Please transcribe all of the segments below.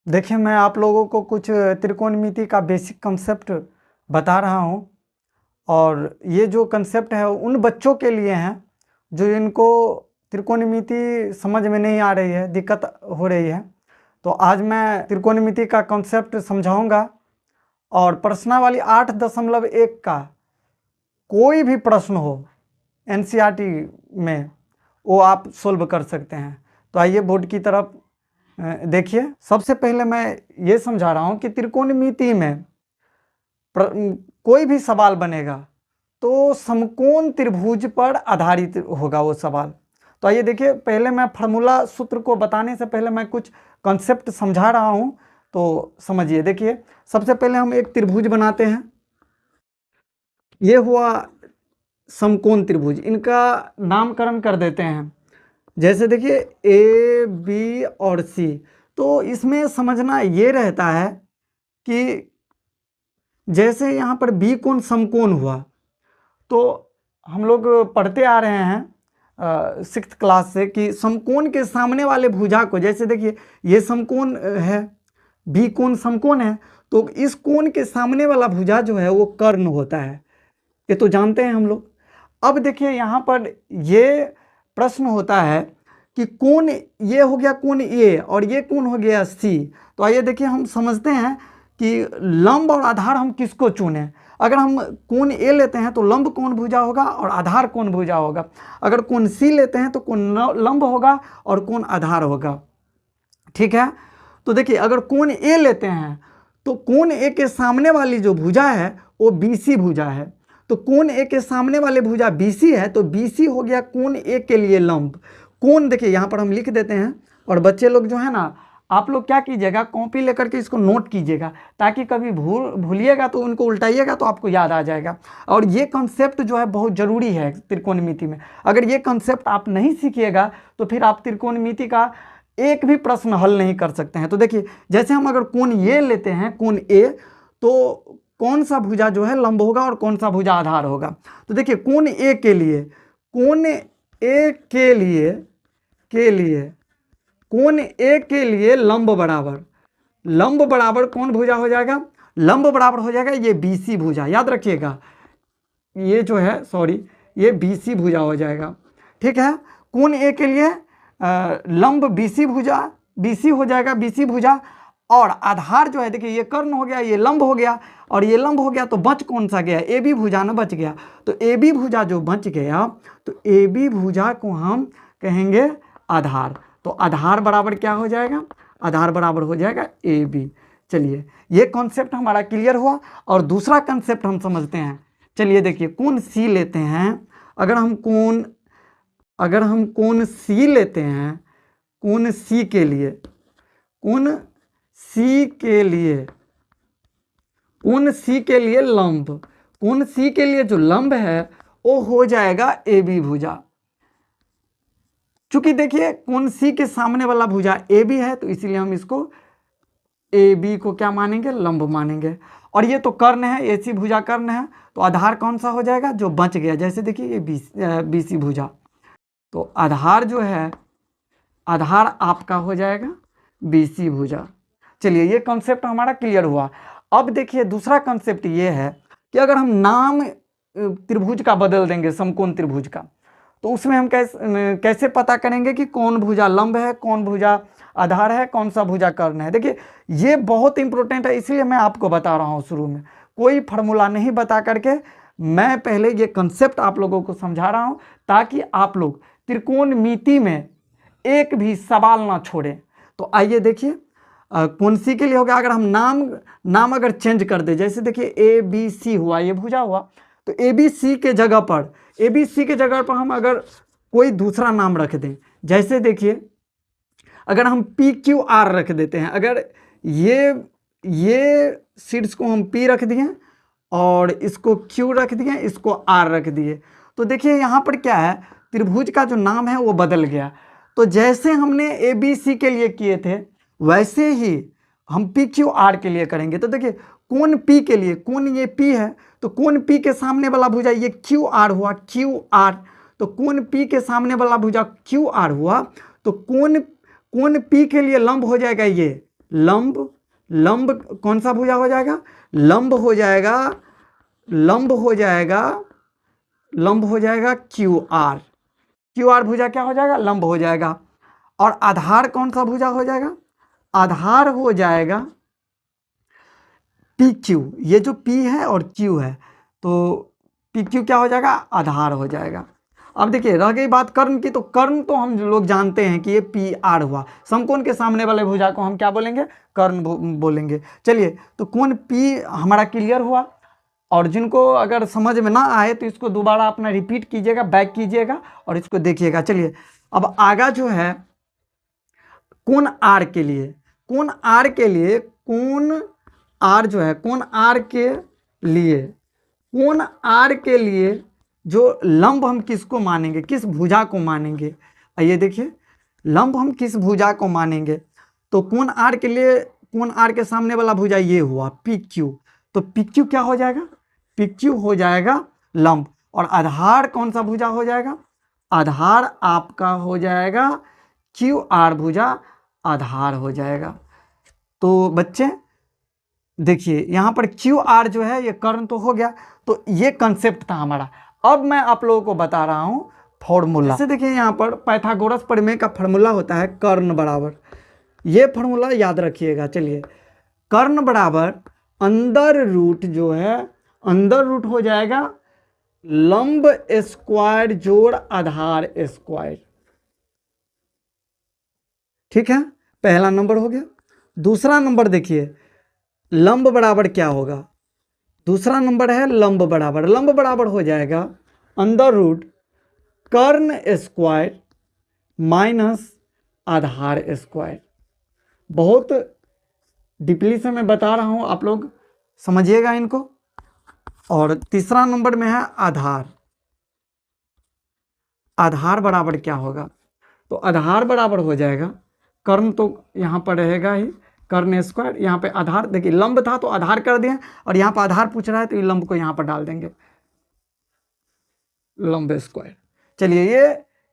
देखिए, मैं आप लोगों को कुछ त्रिकोणमिति का बेसिक कंसेप्ट बता रहा हूँ और ये जो कंसेप्ट है उन बच्चों के लिए हैं जो इनको त्रिकोणमिति समझ में नहीं आ रही है, दिक्कत हो रही है। तो आज मैं त्रिकोणमिति का कंसेप्ट समझाऊंगा और प्रश्नावली 8.1 का कोई भी प्रश्न हो एनसीईआरटी में वो आप सोल्व कर सकते हैं। तो आइए बोर्ड की तरफ देखिए। सबसे पहले मैं ये समझा रहा हूँ कि त्रिकोणमिति में कोई भी सवाल बनेगा तो समकोण त्रिभुज पर आधारित होगा वो सवाल। तो आइए देखिए, पहले मैं फार्मूला सूत्र को बताने से पहले मैं कुछ कॉन्सेप्ट समझा रहा हूँ तो समझिए। देखिए, सबसे पहले हम एक त्रिभुज बनाते हैं। ये हुआ समकोण त्रिभुज, इनका नामकरण कर देते हैं। जैसे देखिए ए बी और सी। तो इसमें समझना ये रहता है कि जैसे यहाँ पर बी कोण समकोण हुआ तो हम लोग पढ़ते आ रहे हैं 6th क्लास से कि समकोण के सामने वाले भुजा को, जैसे देखिए ये समकोण है, बी कोण समकोण है, तो इस कोण के सामने वाला भुजा जो है वो कर्ण होता है। ये तो जानते हैं हम लोग। अब देखिए यहाँ पर ये प्रश्न होता है कि कोण ये हो गया कोण ए और ये कोण हो गया सी। तो आइए देखिए, हम समझते हैं कि लंब और आधार हम किसको चुने। अगर हम कोण ए लेते हैं तो लंब कोण भुजा होगा और आधार कोण भुजा होगा। अगर कोण सी लेते हैं तो कोण लंब होगा और कोण आधार होगा। ठीक है। तो देखिए, अगर कोण ए लेते हैं तो कोण ए के सामने वाली जो भुजा है वो बीसी भुजा है। तो कोण ए के सामने वाले भुजा बीसी है तो बीसी हो गया कोण ए के लिए लंब। कोण देखिए यहाँ पर हम लिख देते हैं और बच्चे लोग जो है ना, आप लोग क्या कीजिएगा, कॉपी लेकर के इसको नोट कीजिएगा ताकि कभी भूलिएगा तो उनको उल्टाइएगा तो आपको याद आ जाएगा। और ये कंसेप्ट जो है बहुत ज़रूरी है त्रिकोणमिति में। अगर ये कंसेप्ट आप नहीं सीखिएगा तो फिर आप त्रिकोणमिति का एक भी प्रश्न हल नहीं कर सकते हैं। तो देखिए, जैसे हम अगर कोण ये लेते हैं कोण ए, तो कौन सा भुजा जो है लंब होगा और कौन सा भुजा आधार होगा। तो देखिए कोण ए के लिए, कोण ए के लिए कोण ए के लिए लंब बराबर कौन भुजा हो जाएगा, लंब बराबर हो जाएगा ये बीसी भुजा। याद रखिएगा, ये जो है ये बीसी भुजा हो जाएगा। ठीक है। कोण ए के लिए लंब बीसी हो जाएगा, बीसी भुजा। और आधार जो है देखिए ये कर्ण हो गया, ये लंब हो गया और ये लंब हो गया, तो बच कौन सा गया, ए बी भुजा ना बच गया। तो ए बी भुजा जो बच गया तो ए बी भुजा को हम कहेंगे आधार। तो आधार बराबर क्या हो जाएगा, आधार बराबर हो जाएगा ए बी। चलिए, ये कॉन्सेप्ट हमारा क्लियर हुआ। और दूसरा कॉन्सेप्ट हम समझते हैं। चलिए देखिए, कोण सी लेते हैं। अगर हम कोण सी लेते हैं, कोण सी के लिए लंब, कोण सी के लिए जो लंब है वो हो जाएगा ए बी भुजा। चूंकि देखिए कोण सी के सामने वाला भुजा ए बी है तो इसीलिए हम इसको ए बी को क्या मानेंगे, लंब मानेंगे। और ये तो कर्ण है, ए सी भुजा कर्ण है, तो आधार कौन सा हो जाएगा, जो बच गया। जैसे देखिए ये बी सी भुजा, तो आधार जो है, आधार आपका हो जाएगा बीसी भुजा। चलिए, ये कॉन्सेप्ट हमारा क्लियर हुआ। अब देखिए दूसरा कॉन्सेप्ट ये है कि अगर हम नाम त्रिभुज का बदल देंगे, समकोण त्रिभुज का, तो उसमें हम कैसे पता करेंगे कि कौन भुजा लंब है, कौन भुजा आधार है, कौन सा भुजा कर्ण है। देखिए ये बहुत इंपॉर्टेंट है, इसलिए मैं आपको बता रहा हूँ शुरू में। कोई फार्मूला नहीं बता करके मैं पहले ये कंसेप्ट आप लोगों को समझा रहा हूँ ताकि आप लोग त्रिकोणमिति में एक भी सवाल ना छोड़ें। तो आइए देखिए, कोण सी के लिए हो गया। अगर हम नाम अगर चेंज कर दे, जैसे देखिए ए बी सी हुआ, ये भुजा हुआ, तो ए बी सी के जगह पर हम अगर कोई दूसरा नाम रख दें, जैसे देखिए अगर हम पी क्यू आर रख देते हैं, अगर ये सीड्स को हम पी रख दिए और इसको क्यू रख दिए, इसको आर रख दिए, तो देखिए यहाँ पर क्या है, त्रिभुज का जो नाम है वो बदल गया। तो जैसे हमने ए बी सी के लिए किए थे वैसे ही हम पी क्यू आर के लिए करेंगे। तो देखिए कोण पी के लिए, कोण ये पी है तो कोण पी के सामने वाला भुजा ये क्यू आर हुआ, क्यू आर। तो कोण पी के सामने वाला भुजा क्यू आर हुआ तो कोण पी के लिए लंब हो जाएगा ये लंब, लंब कौन सा भुजा हो जाएगा? लंब हो जाएगा, लंब हो जाएगा, लंब हो जाएगा क्यू आर। क्यू आर भुजा क्या हो जाएगा? लंब हो जाएगा। और आधार कौन सा भुजा हो जाएगा? आधार हो जाएगा पी क्यू। ये जो पी है और क्यू है, तो पी क्यू क्या हो जाएगा? आधार हो जाएगा। अब देखिए रह गई बात कर्ण की, तो कर्ण तो हम लोग जानते हैं कि ये पी आर हुआ। समकोण के सामने वाले भुजा को हम क्या बोलेंगे? कर्ण बोलेंगे। चलिए, तो कोण पी हमारा क्लियर हुआ। और जिनको अगर समझ में ना आए तो इसको दोबारा अपना रिपीट कीजिएगा, बैक कीजिएगा और इसको देखिएगा। चलिए, अब आगा जो है कोण आर के लिए, कोण आर के लिए, कोण आर जो है, कोण आर के लिए, कोण आर के लिए जो लंब हम किसको मानेंगे? किस भुजा को मानेंगे? आइए देखिए, लंब हम किस भुजा को मानेंगे? तो कोण आर के लिए, कोण आर के सामने वाला भुजा ये हुआ पी क्यू। तो पी क्यू क्या हो जाएगा? पी क्यू हो जाएगा लंब। और आधार कौन सा भुजा हो जाएगा? आधार आपका हो जाएगा क्यू आर भुजा, आधार हो जाएगा। तो बच्चे देखिए, यहाँ पर क्यू आर जो है ये कर्ण तो हो गया। तो ये कंसेप्ट था हमारा। अब मैं आप लोगों को बता रहा हूँ फॉर्मूला। जैसे देखिए, यहाँ पर पाइथागोरस प्रमेय का फॉर्मूला होता है कर्ण बराबर, ये फॉर्मूला याद रखिएगा। चलिए, कर्ण बराबर अंदर रूट जो है, अंदर रूट हो जाएगा लंब स्क्वायर जोड़ आधार स्क्वायर। ठीक है, पहला नंबर हो गया। दूसरा नंबर देखिए, लंब बराबर क्या होगा? दूसरा नंबर है लंब बराबर, लंब बराबर हो जाएगा अंदर रूट कर्ण स्क्वायर माइनस आधार स्क्वायर। बहुत डीपली से मैं बता रहा हूं, आप लोग समझिएगा इनको। और तीसरा नंबर में है आधार। आधार बराबर क्या होगा? तो आधार बराबर हो जाएगा, कर्ण तो यहाँ पर रहेगा ही, कर्ण स्क्वायर, यहाँ पे आधार। देखिए, लंब था तो आधार कर दिए, और यहाँ पर आधार पूछ रहा है तो ये लंब को यहाँ पर डाल देंगे, लंब स्क्वायर। चलिए,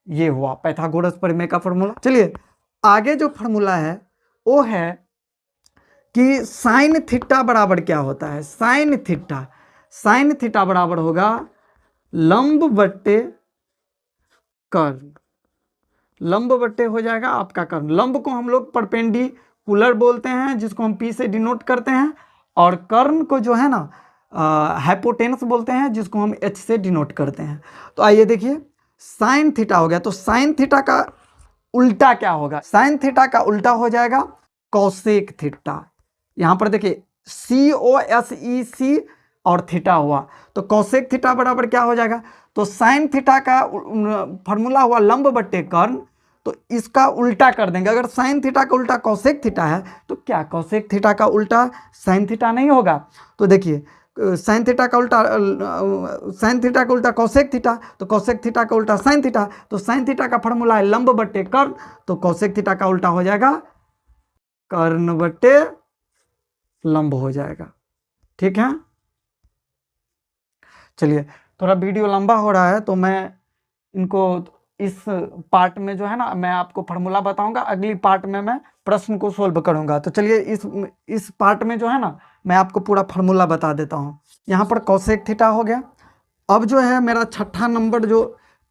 ये हुआ पाइथागोरस प्रमेय का फॉर्मूला। चलिए, आगे जो फॉर्मूला है वो है कि साइन थीटा बराबर क्या होता है? साइन थीटा, साइन थीटा बराबर होगा लंब बट्टे कर्ण। लंब बट्टे हो जाएगा आपका कर्ण। लंब को हम लोग परपेंडिकुलर बोलते हैं, जिसको हम पी से डिनोट करते हैं, और कर्ण को जो है ना हाइपोटेनस बोलते हैं, जिसको हम एच से डिनोट करते हैं। तो आइए देखिए, साइन थीटा हो गया, तो साइन थीटा का उल्टा क्या होगा? साइन थीटा का उल्टा हो जाएगा कौसेक थीटा। यहाँ पर देखिए COSEC और थीटा हुआ, तो कौसेक थीटा बराबर क्या हो जाएगा? तो साइन थीटा का फॉर्मूला हुआ लंब बट्टे कर्ण, तो इसका उल्टा कर देंगे। अगर साइन थीटा का उल्टा कौसेक थीटा है तो क्या कौसेक थीटा का उल्टा साइन थीटा नहीं होगा? तो देखिए, साइन थीटा का उल्टा, साइन थीटा का उल्टा कौसेक थीटा, तो कौसेक थीटा का उल्टा साइन थीटा, तो साइन थीटा का फॉर्मूला है लंब बट्टे कर्ण, तो कौसेक थीटा का उल्टा हो जाएगा कर्ण बट्टे लंब हो जाएगा। ठीक है, चलिए, थोड़ा वीडियो लंबा हो रहा है तो मैं इनको इस पार्ट में जो है ना, मैं आपको फार्मूला बताऊंगा, अगली पार्ट में मैं प्रश्न को सोल्व करूंगा। तो चलिए, इस पार्ट में जो है ना, मैं आपको पूरा फार्मूला बता देता हूं। यहाँ पर कौसेक थीटा हो गया। अब जो है मेरा छठा नंबर जो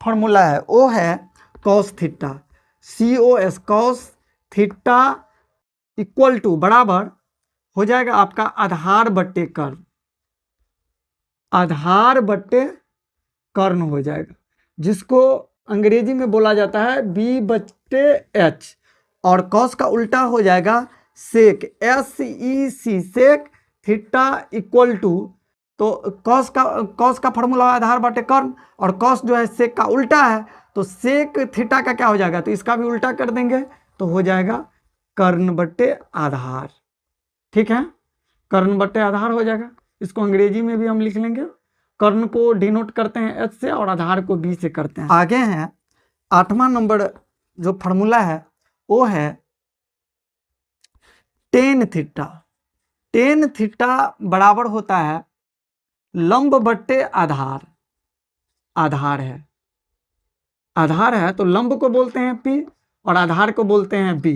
फार्मूला है वो है cos theta, COS, cos theta equal to बराबर हो जाएगा आपका आधार बट्टे कर्ण, आधार बट्टे कर्ण हो जाएगा, जिसको अंग्रेजी में बोला जाता है B/H। और कॉस का उल्टा हो जाएगा sec, SEC, sec theta equal to, तो कॉस का फॉर्मूला आधार बटे कर्ण, और कॉस जो है सेक का उल्टा है, तो सेक थीटा का क्या हो जाएगा? तो इसका भी उल्टा कर देंगे तो हो जाएगा कर्ण बट्टे आधार। ठीक है, कर्ण बट्टे आधार हो जाएगा। इसको अंग्रेजी में भी हम लिख लेंगे, कर्ण को डिनोट करते हैं H से और आधार को B से करते हैं। आगे है आठवां नंबर जो फॉर्मूला है वो है टेन थीटा। टेन थीटा बराबर होता है लंब बट्टे आधार। आधार है, आधार है तो लंब को बोलते हैं P और आधार को बोलते हैं B।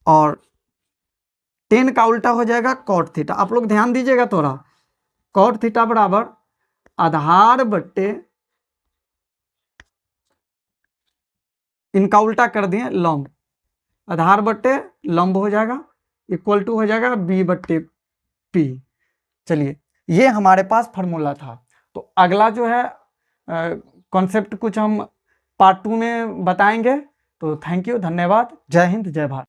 और टेन का उल्टा हो जाएगा कॉट थीटा। आप लोग ध्यान दीजिएगा थोड़ा, कॉट थीटा बराबर आधार बट्टे, इनका उल्टा कर दिए लंब, आधार बट्टे लंब हो जाएगा, इक्वल टू हो जाएगा बी बट्टे पी। चलिए ये हमारे पास फॉर्मूला था। तो अगला जो है कॉन्सेप्ट कुछ हम पार्ट 2 में बताएंगे। तो थैंक यू, धन्यवाद, जय हिंद, जय भारत।